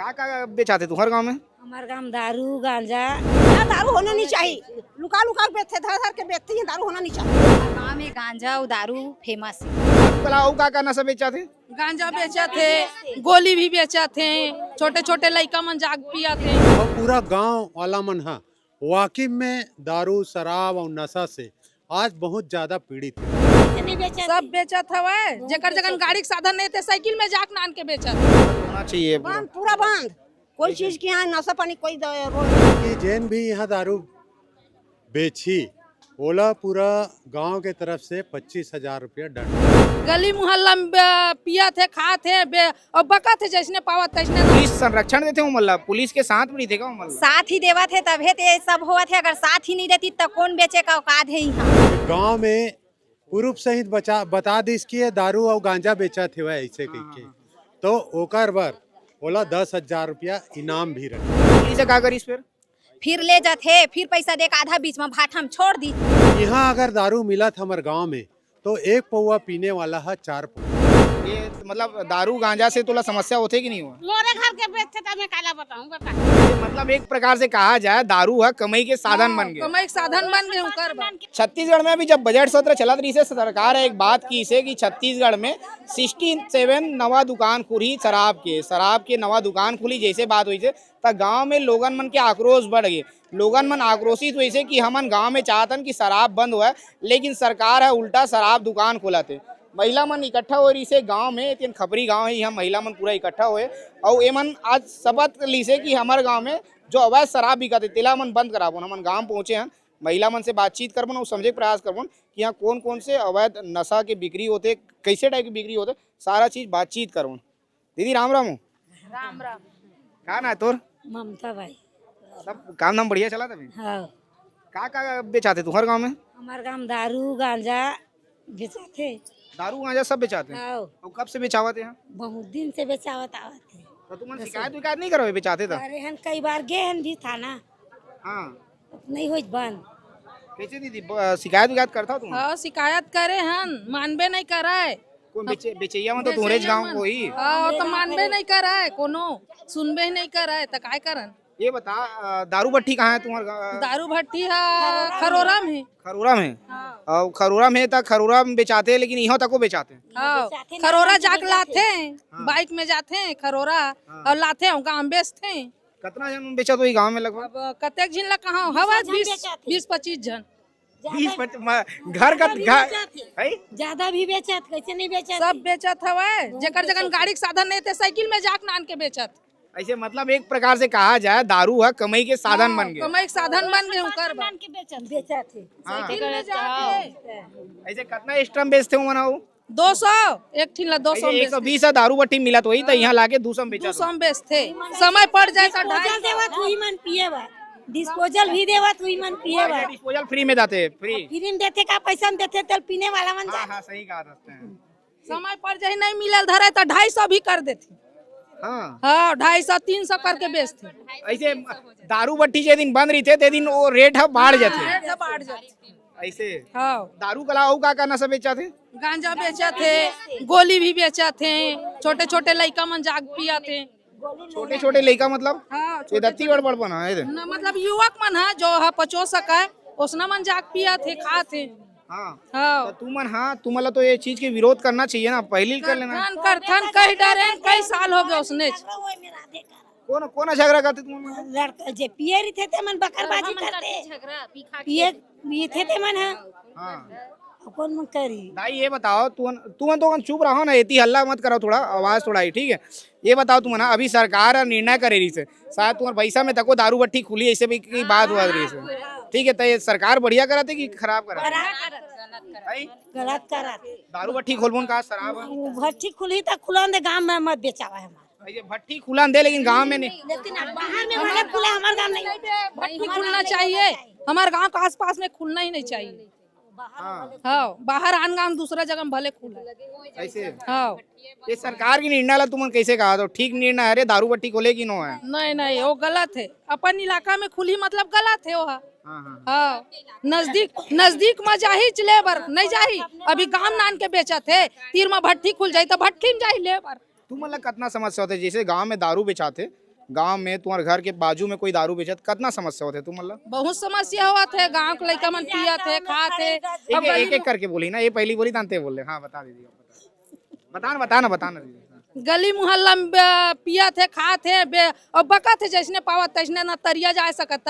का बेचाते तू हर गांव में? हमारे गाँव में दारू गांजा ना, दारू होना नहीं चाहिए। लुका लुका के बेचते, धर धर के बेचते हैं, दारू होना नहीं चाहिए। गाँव में गांजा और दारू फेमस है। कलाऊ का नशा बेचाते? गांजा बेचा थे, गोली भी बेचा थे, छोटे छोटे लड़का मन जाग पिया थे। और पूरा गांव वाला मन हा वाकई में दारू शराब और नशा से आज बहुत ज्यादा पीड़ित है। सब बेचा था वह जेकर जगन गाड़ी के साधन नहीं थे, साइकिल में जाक नान के बेचा था। होना चाहिए बंद, पूरा बंद। कोई चीज की यहाँ नशा पानी कोई कि जैन भी यहाँ दारू बेची ओला पूरा गांव के तरफ से 25,000 रुपया दंड। गली मोहल्ला में पिया थे, खा थे और बका थे, जैसने पावा तैसने। पुलिस संरक्षण देते हो मल्ला, पुलिस के साथ भी थे का मल्ला? साथ ही देवा थे तभे तो ये सब हुआ थे। अगर साथ ही नहीं देती तो कौन बेचे का औकात है यहाँ। गांव में पूर्व सहित बता दी इसकी दारू और गांजा बेचा थे वह ऐसे कह के, तो ओकर बर ओला 10,000 रुपया इनाम भी रखे। पुलिस का करी फिर ले जाते, फिर पैसा दे आधा बीच में भाट हम छोड़ दी। यहाँ अगर दारू मिला था हमारे गांव में तो 1 पौवा पीने वाला है 4 पौवा। ये मतलब दारू गांजा से तोला समस्या होते कि नहीं हुआ? मोरे घर के बेचते तो मैं काला बताऊं बता। मतलब एक प्रकार से कहा जाए दारू है कमाई के साधन बन गए। कमाई के साधन बन गए कर बा। छत्तीसगढ़ में अभी जब बजट सत्र चला रही से सरकार है एक बात की से कि छत्तीसगढ़ में 67 नवा दुकान खुली शराब के नवा दुकान खुली जैसे बात हुई से तो गांव में लोगन मन के आक्रोश बढ़ गए। लोगन मन आक्रोशित हुई से कि हमन गांव में चाहतन कि शराब बंद हुआ, लेकिन सरकार है उल्टा शराब दुकान खोला थे। महिला मन इकट्ठा हो रही से गांव में, तीन खपरी गांव है, यहाँ महिला मन पूरा इकट्ठा हुए और ये मन आज शपथ ली से कि हमारे गांव में जो अवैध शराब बिकते तेला मन बंद कराबो। हमन गांव पहुंचे हैं, महिला मन से बातचीत करबन और समझे प्रयास करबन कि यहाँ कौन कौन से अवैध नशा के बिक्री होते, कैसे टाइप की बिक्री होते, सारा चीज बातचीत करबन। दीदी राम राम। राम राम। का ना तोर? ममता भाई। सब काम नाम बढ़िया चला तभी? हाँ। का बेचाते तू हर गांव में? हमारे गाँव में दारू गांजा बेचाते। दारू गांजा सब बेचाते हैं? हाँ। और कब से बेचावत यहाँ? बहुत दिन से बेचावत आवत है। तो तुम शिकायत विकायत नहीं करो बेचाते था? अरे हन कई बार गए हन भी थाना, हाँ। नहीं हुई बंद। कैसे दीदी शिकायत विकायत करता तुम? हाँ शिकायत करे हन, मानबे नहीं कराए। कौन बेचैया में तो तुम्हारे गांव को ही? हाँ तो मानबे नहीं कराए, कोनो सुनबे नहीं कराए तो काय करन। ये बता दारू भट्टी कहाँ है तुम्हारा? दारू भट्टी है खरोरा में। खरोरा में? और खरोरा में तो खरोरा में बेचाते हैं, लेकिन यहाँ तक को बेचाते हैं? हाँ खरोरा जाके लाते हैं, बाइक में जाते हैं खरोरा और लाते हैं गाँव बेचते हैं। कितना जन बेचा तो ये गांव में लगभग? अब कतेक जिन लग कहाँ हवा 20-25 जन। 20-25 घर का है? ज्यादा भी बेचत, कैसे नहीं बेचत? सब बेचत हवा जेकर जगन गाड़ी के साधन नहीं थे, साइकिल में जाक नान के बेचत। ऐसे मतलब एक प्रकार से कहा जाए दारू है कमाई के साधन बन गए। कमाई के साधन बन गए कर बा। बेचत है। साइकिल में जाके ऐसे कितना स्ट्रम बेचते हो मनाओ? 200 एक ठिन ला 200 में 120 दारू भट्टी मिला तो वही तो यहाँ लाके 200 में बेचा। 200 में बेचते, समय पड़ जाए तो डिस्पोजल देवत हुई मन पिए बा, डिस्पोजल भी देवत हुई मन पिए बा। डिस्पोजल फ्री में देते? फ्री फ्री में देते का पैसा में देते तेल पीने वाला मन हाँ जा। हाँ सही कहा था। समय पड़ जाए नहीं मिलल धरे तो 250 भी कर देते। हाँ हाँ 250-300 करके बेचते। ऐसे दारू भट्टी जे दिन बंद रही थे ते दिन वो रेट है बढ़ जाते बढ़ जाते। ऐसे। हाँ दारू कलाऊ का नशा बेचा थे? गांजा बेचा थे, गोली भी बेचा थे, छोटे छोटे लड़का मन जाग पिया थे। छोटे छोटे लड़का मतलब? हाँ ये दत्ती बड़ बड़ बना है न, मतलब युवक मन है जो है 50 का उसना मन जाग पिया थे, खा थे। हाँ हाँ तो तुम हाँ तुम्हारा तो ये चीज के विरोध करना चाहिए ना, पहले ही कर लेना। करथन कई डरे कई साल हो गए उसने। कौन कौन झगड़ा करते तुम? लड़का जे पिए रही थे मन बकरबाजी करते, पिए थे मन है। हाँ कौन मन करी? भाई ये बताओ तुम तो चुप रहो ना, इतनी हल्ला मत करो, थोड़ा आवाज थोड़ा ही ठीक है। ये बताओ तुम ना अभी सरकार निर्णय करे रही से शायद तुम्हारे पैसा में तको दारू भट्टी खुली ऐसे भी की बात हुआ रही से, ठीक है? तो ये सरकार बढ़िया कराते कि खराब कराते? गलत करा। दारू भट्टी खोलबोन का शराब है? भट्टी खुली तो खुला दे, गाँव में मत बेचावा है हमारा। ये भट्टी खुला दे लेकिन गांव में नहीं। लेकिन बाहर में भले खुला, हमारे गाँव नहीं। भट्टी खुलना चाहिए, हमारे गांव के आसपास में खुलना ही नहीं चाहिए। हाँ बाहर आन गाँव दूसरा जगह में भले खुला ऐसे। हाँ ये सरकार की निर्णय ला तुम कैसे कहा तो ठीक निर्णय है? अरे दारू भट्टी खोले कि नो है? नहीं नहीं वो गलत है, अपन इलाका में खुली मतलब गलत है वो। हाँ नजदीक में जाही लेबर नहीं जाही, अभी गांव नान के बेचा थे, तीर में भट्टी खुल जाये तो भट्टी में जाही लेबर। तुम मतलब कितना समस्या होते जैसे गांव में दारू बेचाते गांव में तुम्हारे घर के बाजू में कोई दारू बेचत, कितना समस्या होते तुम मतलब? बहुत समस्या हुआ थे, गांव के लड़का मन पिया थे, खा थे। अब एक एक करके बोली ना, ये पहली बोली तानते बोल रहे। हाँ बता दीजिए, बताना दीजिए। गली मोहल्ला में पिया थे, खा थे, और बका थे, जैसने पावत तैसने ना तरिया जा सकत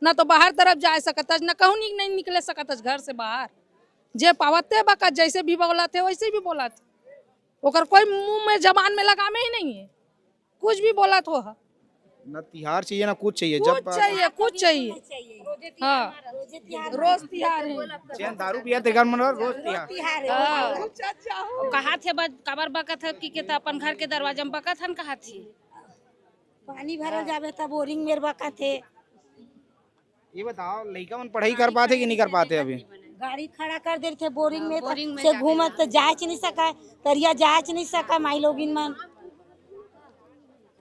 ना तो बाहर तरफ जा सकत, ना कहूँ नहीं निकले सकत घर से बाहर। जे पावते बका जैसे भी बोला थे वैसे भी बोला थे, ओकर कोई मुंह में जबान में लगामे ही नहीं है, कुछ भी बोला तो है। ना तिहार चाहिए ना कुछ चाहिए, कुछ चाहिए। हाँ रोज तिहार है, दारू पिया थे घर में रोज तिहार। कहा थे कबर बकत है कि तो अपन घर के दरवाजा में बकत हन, कहा थी पानी भरल जावे तब बोरिंग में बका थे। ये बताओ लड़का मन पढ़ाई कर पाते कि नहीं कर पाते? अभी गाड़ी खड़ा कर देते थे बोरिंग में से घूमत तो जाच नहीं सका, तरिया जाच नहीं सका माई लोगिन मन।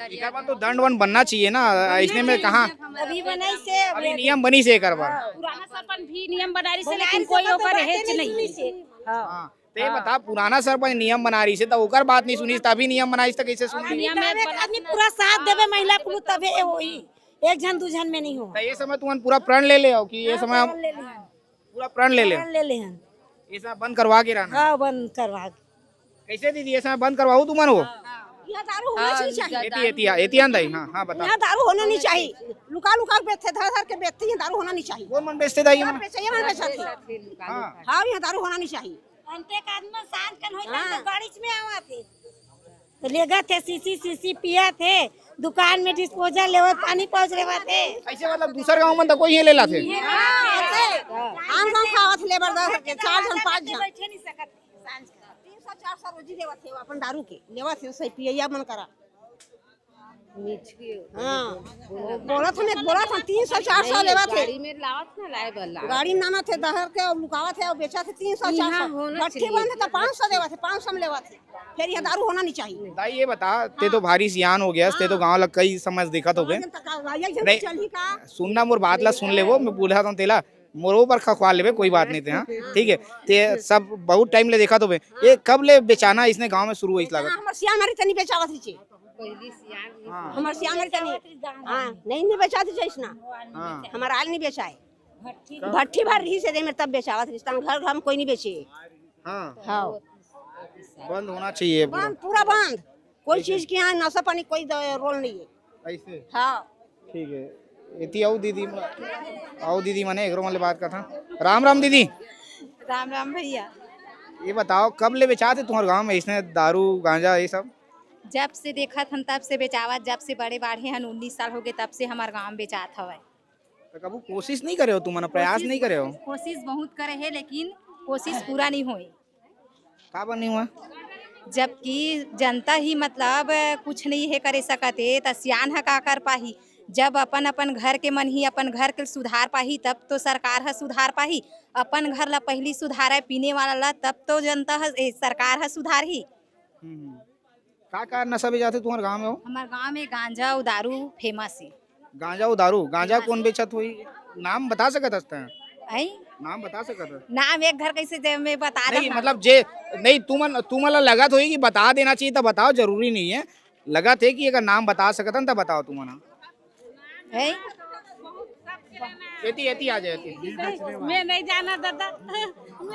तो दंड वंड बनना चाहिए ना, इसने में कहा अभी बनाई से अभी नियम बनी से कर बार। पुराना सरपंच भी नियम बना रही से, लेकिन कोई ओकर हेच नहीं। हां तो ये बता, पुराना सरपंच नियम बना रही से तो ओकर बात नहीं सुनी, तभी नियम बनाई तो कैसे सुनी? नियम में आदमी पूरा साथ देवे महिला कुल तबे होई, एक जन दू जन में नहीं हो। तो ये समय तुम पूरा प्रण ले ले हो कि ये समय पूरा प्रण ले ले हैं, ये समय बंद करवा के रहना। हाँ बंद करवा। कैसे दीदी ये समय बंद करवाओ तुम हो? यहाँ दारू होना चाहिए। एतियान दाई। हाँ बता। यहाँ दारू होना नहीं चाहिए, लुका लुका बेचते, धर धर के बेचते हैं, दारू होना नहीं चाहिए। कौन मन बेचते दाई? हाँ यहाँ दारू होना नहीं चाहिए। गाड़ी में आवा थे तो लेगा थे, सीसी पिया थे, दुकान में डिस्पोजल लेवा, पानी पहुँच लेवा थे। ऐसे मतलब दूसरे गाँव में तो कोई ये ले ला थे? आम गाँव खावा थे लेबर 4 जन 5 जन 300-400 रोजी देवा थे अपन दारू के लेवा थे, सही पिया मन करा। हाँ बोला था 300-400 लेवा थे, गाड़ी में नाना थे, दहर के और लुकावा थे और बेचा थे 300-400। भट्टी बंद है तो 500 देवा थे, 500 में लेवा थे। फिर यहाँ दारू होना नहीं चाहिए। दाई ये बता, ते तो भारी सियान हो गया, ते तो गाँव लग कई समझ देखा तो गए सुनना मोर बात ला सुन ले, वो मैं बोला था तेला मोरो पर खवा ले, कोई बात नहीं थे। हाँ ठीक है, ते सब बहुत टाइम ले देखा तो बे, ये कब ले बेचाना इसने गांव में शुरू हुई लगा? हमार सियान मारी तनी बेचावत थी, हमार सियान मारी तनी हां नहीं बेचाती थी इसना। हमार आल नहीं बेचाए, भट्टी भर रही से दे में तब बेचावत थी, घर घर में कोई नहीं बेचे। हां बंद होना चाहिए पूरा बंद, कोई चीज की यहाँ नशा पानी कोई रोल नहीं है ऐसे। हाँ ठीक है, इतनी आओ दीदी मने एक रोल बात का था। राम राम दीदी। राम राम भैया। ये बताओ कब ले बेचा थे तुम्हारे गांव में इसने दारू गांजा ये सब? जब से देखा हम तब से बेचावा, जब से बड़े बाढ़े हन 19 साल हो गए तब से हमारे गाँव में बेचात हवे। तो कभी कोशिश नहीं करे हो तुम, प्रयास नहीं करे हो? कोशिश बहुत करे है लेकिन कोशिश पूरा नहीं हुई। का बनी हुआ? जबकि जनता ही मतलब कुछ नहीं है करे सकते, तो सियान है का कर पाही। जब अपन अपन घर के मन ही अपन घर के सुधार पाही तब तो सरकार है सुधार पाही। अपन घर ला पहली सुधार है पीने वाला ला, तब तो जनता है सरकार है सुधार ही। का नशा बेचाते तुम्हारे गांव में हो? हमारे गांव में गांजा और दारू फेमस है। गांजा और दारू? गांजा कौन बेचत हुई? नाम बता सकत है? नाम बता सकत? नाम एक घर कैसे मैं बता नहीं मतलब जे नहीं तुम लगा तो कि बता देना चाहिए तो बताओ, जरूरी नहीं है। लगा थे कि अगर नाम बता सकत तो बताओ तुम ना। एती आ जाए। मैं नहीं जाना दादा।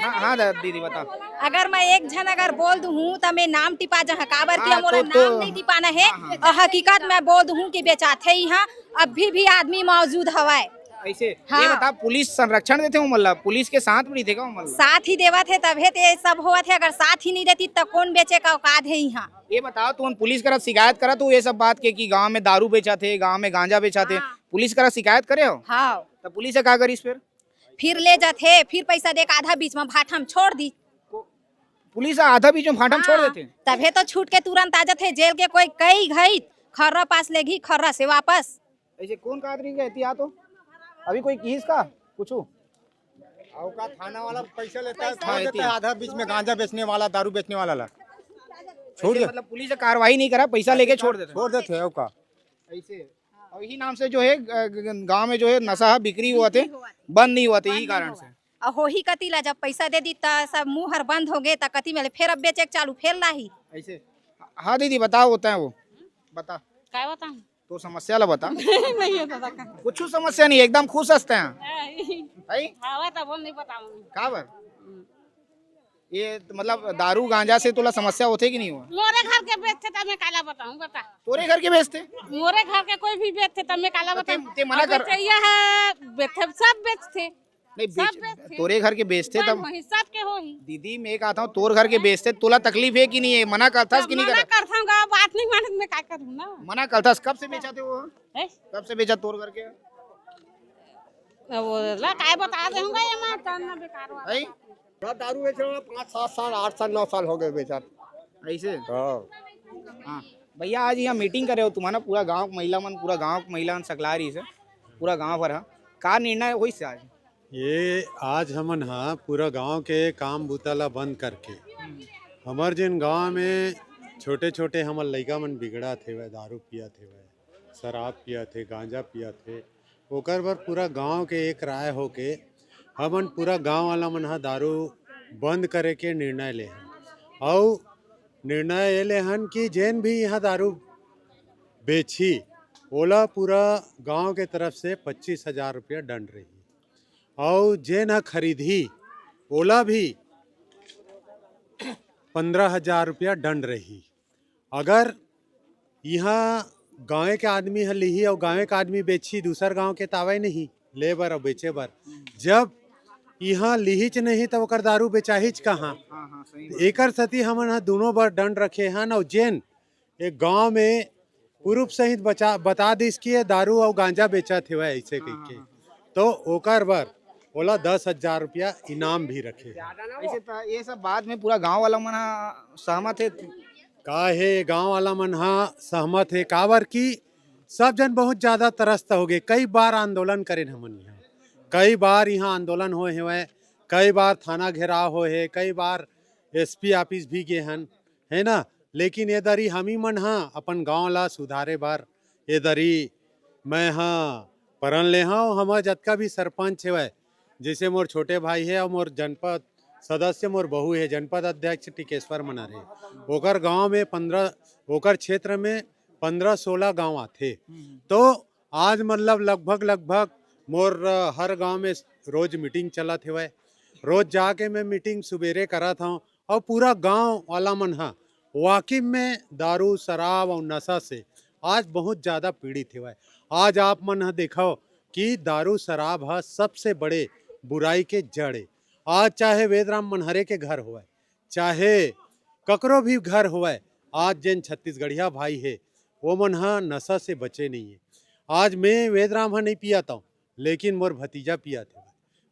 हाँ दीदी बताओ। अगर मैं एक जन अगर बोल दूँ तो मैं नाम टिपा जहाँ काबर की मोरा नाम नहीं टिपाना है। और हकीकत मैं बोल दूँ कि बेचाते यहाँ अभी भी आदमी मौजूद हवाए ऐसे। ये बता, पुलिस संरक्षण देते हो मतलब पुलिस के साथ में नहीं थे मतलब? साथ ही देवा थे तभी तो सब हुआ थे, अगर साथ ही नहीं रहती तो कौन बेचे का औकात है यहाँ? ये बताओ तुम पुलिस करा शिकायत करा तो ये सब बात के कि गांव में दारू बेचा थे, गांव में गांजा बेचा थे, पुलिस करा शिकायत करे हो? हाँ। तो पुलिस क्या करी फिर ले जाते, फिर पैसा दे आधा बीच में भाठम छोड़ दी। पुलिस आधा बीच में भाठम छोड़ देते? तभी तो छूट के तुरंत आ जाते। जेल के कोई कई गई खर्रा पास लेगी, खर्रा से वापस। ऐसे कौन का आदमी एहतियात हो? अभी कोई किस का कुछ का थाना वाला पैसा लेता है, छोड़ देता है आधा बीच में, गांजा बेचने वाला दारू बेचने वाला ला छोड़ दे। मतलब पुलिस कार्रवाई नहीं करा, पैसा लेके छोड़ देते का ऐसे। और यही नाम से जो है गांव में जो है नशा बिक्री हुआ थे, बंद नहीं हुआ थे यही कारण से। और हो ही कती ला जब पैसा दे दी सब मुँह हर बंद हो गए तो कती में फिर अब बेचे चालू फिर ला ही ऐसे। हाँ दीदी बताओ, होता है वो बता। क्या बताऊं? तो समस्या ला बता। नहीं है दादा का कुछ समस्या नहीं, एकदम खुश हंसते हैं भाई। हवा तो बोल नहीं पता का बर ये मतलब दारू गांजा से तोला समस्या होते कि नहीं हुआ? मोरे घर के बेचते तो मैं काला बताऊं बता तोरे घर के बेचते मोरे घर के कोई भी बेचते तो मैं काला बताऊं ते मना कर। चाहिए है बेचते सब बेचते नहीं सब बेचते तोरे घर के बेचते तब वही सब के हो ही दीदी मैं कहता हूँ तोर घर के बेचते तोला तकलीफ है कि नहीं है? मना करता कि नहीं मना करता? करता हूँ बात नहीं मानत मैं क्या करूँ ना मना करता। कब से बेचा थे वो? हैं? कब से बेचा तोर घर के? वो ला काय बता दूंगा ये मैं करना बेकार हुआ भाई दारू बेचे 5-7 साल 8 साल 9 साल हो गए बेचा। ऐसे हाँ हाँ भैया आज यहाँ मीटिंग करे हो तुम्हारा पूरा गांव के महिला मन, पूरा गांव के महिला मन सकला रही से पूरा गांव भर है का निर्णय हुई से आज? ये आज हमन हाँ पूरा गांव के काम बुतला बंद करके हमार जिन गांव में छोटे छोटे हमर लइका मन बिगड़ा थे वह दारू पिया थे वह शराब पिया थे गांजा पिया थे ओकर बर पूरा गांव के एक राय होके हमन पूरा गांव वाला मन हा दारू बंद करे के निर्णय ले हन और निर्णय ये ले हन कि जेन भी यहाँ दारू बेची ओला पूरा गांव के तरफ से 25,000 रुपया दंड रही और जेन खरीदी ओला भी 15,000 रुपया दंड रही। अगर यहाँ गाँव के आदमी है लिही और गाँव के आदमी बेची दूसर गांव के तावे नहीं ले बर और बेचे बर जब यहाँ लिहिच नहीं तो ओकर दारू बेचाहिच कहाँ? एकर सती हमन हा दोनों बार दंड रखे हन और जेन एक गांव में पूर्व सहित बता दिस कि ये दारू और गांजा बेचा थे वह ऐसे कह के तो ओकर बर ओला 10,000 रुपया इनाम भी रखे। ऐसे तो ये सब बाद में पूरा गांव वाला मन सहमत है का है गांव वाला मन हा सहमत है काबर की सब जन बहुत ज्यादा त्रस्त हो गए। कई बार आंदोलन करे हमन यहाँ कई बार यहाँ आंदोलन होए हुए कई बार थाना घेराव होए है कई बार SP ऑफिस भी गए हन है ना। लेकिन ये दरी हम ही मन हाँ अपन गांव ला सुधारे बार ये दरी मैं हाँ परन ले हाँ हमार जतका भी सरपंच है जैसे मोर छोटे भाई है और मोर जनपद सदस्य मोर बहू है जनपद अध्यक्ष टिकेश्वर मना रहे ओकर गांव में 15 ओकर क्षेत्र में 15-16 गांव आते तो आज मतलब लगभग मोर हर गांव में रोज मीटिंग चला थे वह रोज जाके मैं मीटिंग सुबेरे करा था और पूरा गांव वाला मन हा वाकिफ में दारू शराब और नशा से आज बहुत ज़्यादा पीड़ित है। आज आप मन हा देखो कि दारू शराब हा सबसे बड़े बुराई के जड़े। आज चाहे वेदराम मनहरे के घर होए चाहे ककरो भी घर होए आज जिन छत्तीसगढ़िया भाई है वो मन हा नशा से बचे नहीं है। आज मैं वेदराम हा नहीं पियाता हूँ लेकिन मोर भतीजा पिया थे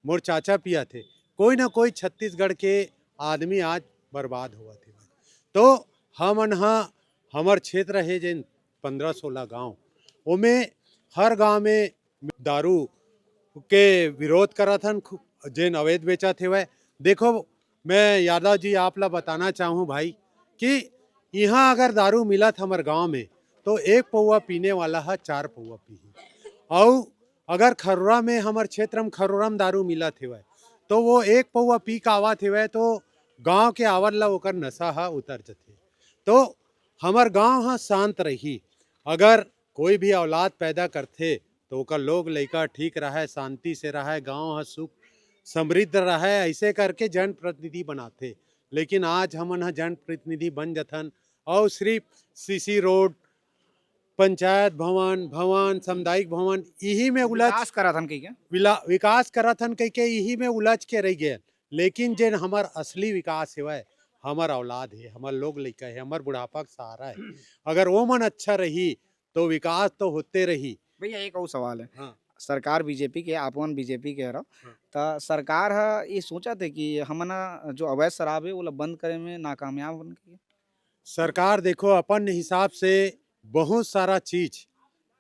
मोर चाचा पिया थे कोई ना कोई छत्तीसगढ़ के आदमी आज बर्बाद हुआ थे। तो हमन हा हमार क्षेत्र है जिन 15-16 गांव उमें हर गांव में दारू के विरोध करा था जिन अवैध बेचा थे वह देखो मैं यादव जी आप ला बताना चाहूँ भाई कि यहाँ अगर दारू मिला था हमारे गांव में तो 1 पौवा पीने वाला है 4 पौवा पी और अगर खरोरा में हमारे क्षेत्र में खरोरा में दारू मिला थे वह तो वो 1 पौवा पी का आवा थे वह तो गांव के आवर ला ओकर नशा हा उतर जाते। तो हमार गांव हा शांत रही अगर कोई भी औलाद पैदा करते तो ओकर लोग लइका ठीक रहे शांति से रहे गांव हा सुख समृद्ध रहे ऐसे करके जन प्रतिनिधि बनाते। लेकिन आज हमन हा जन प्रतिनिधि बन जथन और सिर्फ CC रोड पंचायत भवन सामुदायिक भवन यही में विकास करा था विकास करा थन कह के यही में उलझ के रह गए। लेकिन जेन हमार असली विकास है हमार औलाद है हमार लोग लइका है हमार बुढ़ापा का सहारा है अगर वो मन अच्छा रही तो विकास तो होते रही। भैया एक और सवाल है हाँ। सरकार बीजेपी के आपन बीजेपी के रहा हाँ। तो सरकार है ये सोचा थे कि हमना जो अवैध शराब है वो बंद करे में नाकामयाब बन गई। सरकार देखो अपन हिसाब से बहुत सारा चीज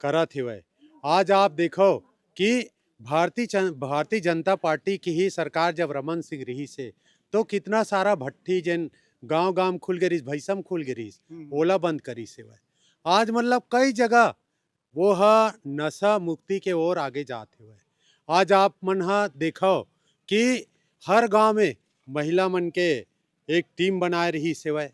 करत है। आज आप देखो कि भारतीय जनता पार्टी की ही सरकार जब रमन सिंह रही से तो कितना सारा भट्टी जिन गांव खुल गई भैसम खुल गई ओला बंद करी से वह आज मतलब कई जगह वो हा नशा मुक्ति के ओर आगे जाते हुए। आज आप मन हा देखो कि हर गांव में महिला मन के एक टीम बनाए रही से वह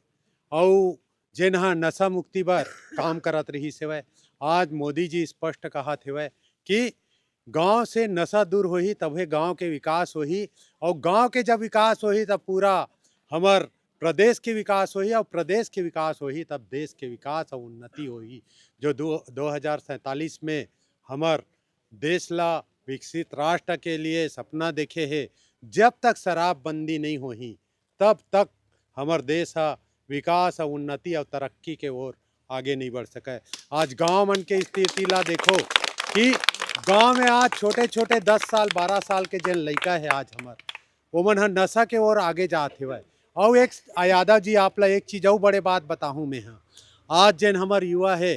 और जिन हा नशा मुक्ति पर काम करत रही से वह आज मोदी जी स्पष्ट कहा थे कि गांव से नशा दूर होही तबे गांव के विकास होही, और गांव के जब विकास होही तब पूरा हमार प्रदेश के विकास होही, और प्रदेश के विकास होही तब देश के विकास और उन्नति होही। जो 2047 में हमार देश ला विकसित राष्ट्र के लिए सपना देखे है, जब तक शराबबंदी नहीं होही तब तक हमार देश विकास और उन्नति और तरक्की के ओर आगे नहीं बढ़ सके। आज गांव मन के स्थिति ला देखो कि गांव में आज छोटे छोटे 10 साल 12 साल के जन लड़का है आज हमार वो मन नशा के ओर आगे जाते हुए। और एक यादव जी आप ला एक चीज़ और बड़े बात बताहूँ मैं, हाँ आज जन हमार युवा है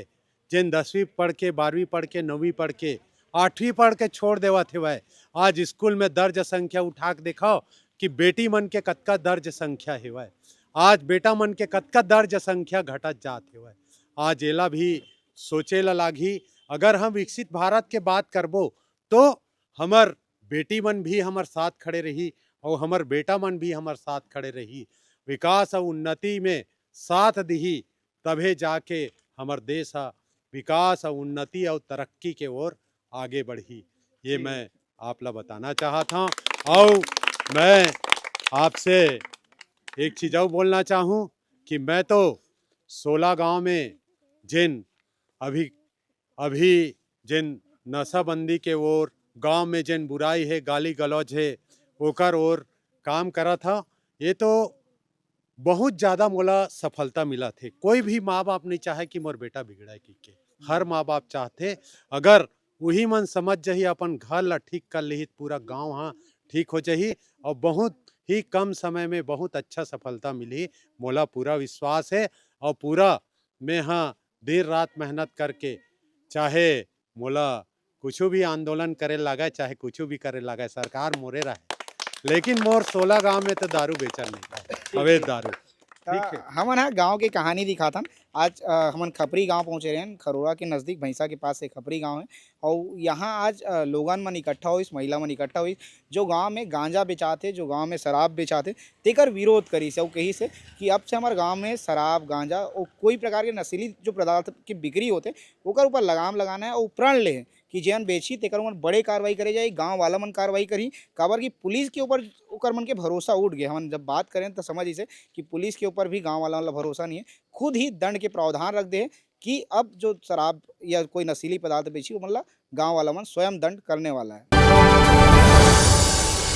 जिन 10वीं पढ़ के 12वीं पढ़ के 9वीं पढ़ के 8वीं पढ़ के छोड़ देवा थे वह आज स्कूल में दर्ज संख्या उठा के दिखाओ कि बेटी मन के कतका दर्ज संख्या है वह, आज बेटा मन के कतका दर्ज संख्या घटत जाते हुए। आज एला भी सोचे ला लागी, अगर हम विकसित भारत के बात करबो तो हमार बेटी मन भी हमार साथ खड़े रही और हमार बेटा मन भी हमार साथ खड़े रही, विकास और उन्नति में साथ दी तभे जाके हमार देश विकास और उन्नति और तरक्की के ओर आगे बढ़ी। ये मैं आप ला बताना चाहता हूँ। और मैं आपसे एक चीज़ और बोलना चाहूँ कि मैं तो 16 गांव में जिन अभी जिन नशाबंदी के ओर गांव में जिन बुराई है गाली गलौज है ओकर ओर काम करा था, ये तो बहुत ज़्यादा मोला सफलता मिला थे। कोई भी माँ बाप नहीं चाहे कि मोर बेटा बिगड़ाए के, हर माँ बाप चाहते अगर वही मन समझ जही अपन घर ला ठीक कर ली पूरा गांव हाँ ठीक हो जही, और बहुत ही कम समय में बहुत अच्छा सफलता मिली। मोला पूरा विश्वास है और पूरा मैं हाँ देर रात मेहनत करके चाहे मोला कुछ भी आंदोलन करे लगा चाहे कुछ भी करे लगा, सरकार मोरे रहे लेकिन मोर 16 गांव में तो दारू बेचल नहीं, अवैध दारू। ठीक है, हमन हा गांव की कहानी दिखाथन। आज हमन खपरी गांव पहुंचे रहे हैं, खरोड़ा के नज़दीक भैंसा के पास एक खपरी गांव है और यहाँ आज लोगन मन इकट्ठा हुई, महिला मन इकट्ठा हुई जो गांव में गांजा बेचाते, जो गांव में शराब बेचाते तेकर विरोध करी से और कही से कि अब से हमारे गांव में शराब गांजा और कोई प्रकार के नशीली जो पदार्थ की बिक्री होते ओकर ऊपर लगाम लगाना है और प्रण ले कि जेन बेची तेकर मन बड़े कार्रवाई करे जाए, गांव वाला मन कार्रवाई करी। काबर की पुलिस के ऊपर ओकर मन के भरोसा उठ गया। हम जब बात करें तो समझ इसे कि पुलिस के ऊपर भी गांव वाला भरोसा नहीं है, खुद ही दंड के प्रावधान रख दे कि अब जो शराब या कोई नशीली पदार्थ बेची वो मतलब गांव वाला मन स्वयं दंड करने वाला है।